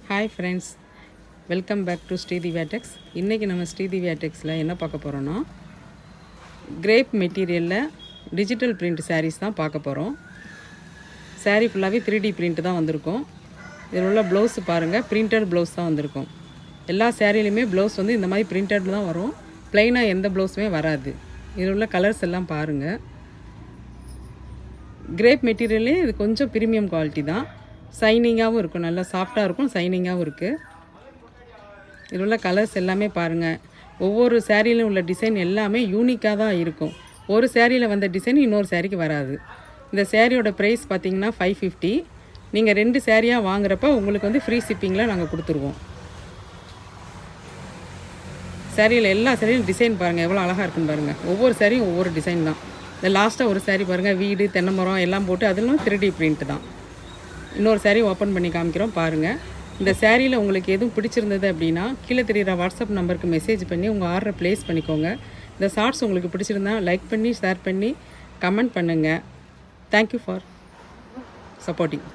Hi friends, welcome back to Sridhi வேட்டெக்ஸ். இன்றைக்கி நம்ம ஸ்ரீதி வேட்டெக்ஸில் என்ன பார்க்க போகிறோன்னா, கிரேப் மெட்டீரியலில் டிஜிட்டல் பிரிண்ட் சாரீஸ் தான் பார்க்க போகிறோம். சாரீ ஃபுல்லாகவே 3D பிரிண்ட் தான் வந்திருக்கும். இதில் உள்ள ப்ளவுஸ் பாருங்கள், பிரிண்டட் ப்ளவுஸ் தான் வந்திருக்கும். எல்லா சாரீலையுமே ப்ளவுஸ் வந்து இந்த மாதிரி பிரிண்டட் தான் வரும். ப்ளைனாக எந்த ப்ளவுஸுமே வராது. இதில் உள்ள கலர்ஸ் எல்லாம் பாருங்கள். கிரேப் மெட்டீரியல்லே இது கொஞ்சம் ப்ரீமியம் குவாலிட்டி தான். சைனிங்காகவும் இருக்கும், நல்லா சாஃப்டாக இருக்கும், சைனிங்காகவும் இருக்குது. இதில் உள்ள கலர்ஸ் எல்லாமே பாருங்கள். ஒவ்வொரு சேரீலையும் உள்ள டிசைன் எல்லாமே யூனிக்காக தான் இருக்கும். ஒரு சேரீயில் வந்த டிசைன் இன்னொரு சேரீக்கு வராது. இந்த சேரீயோட ப்ரைஸ் பார்த்திங்கன்னா 550. நீங்கள் 2 சேரீயாக வாங்குறப்ப உங்களுக்கு வந்து ஃப்ரீ ஷிப்பிங்கில் நாங்கள் கொடுத்துருவோம். சேரீயில் எல்லா சேரீயும் டிசைன் பாருங்கள், எவ்வளோ அழகாக இருக்குன்னு பாருங்கள். ஒவ்வொரு சேரீயும் ஒவ்வொரு டிசைன் தான். இந்த லாஸ்ட்டாக ஒரு சேரீ பாருங்கள், வீடு தென்னை மரம் எல்லாம் போட்டு அதிலும் 3D பிரிண்ட் தான். இன்னொரு சேரீ ஓப்பன் பண்ணி காமிக்கிறோம் பாருங்கள். இந்த சேரீயில் உங்களுக்கு எதுவும் பிடிச்சிருந்தது அப்படின்னா கீழே தெரிகிற வாட்ஸ்அப் நம்பருக்கு மெசேஜ் பண்ணி உங்கள் ஆர்டரை ப்ளேஸ் பண்ணிக்கோங்க. இந்த ஷார்ட்ஸ் உங்களுக்கு பிடிச்சிருந்தா லைக் பண்ணி ஷேர் பண்ணி கமெண்ட் பண்ணுங்கள். Thank you for supporting.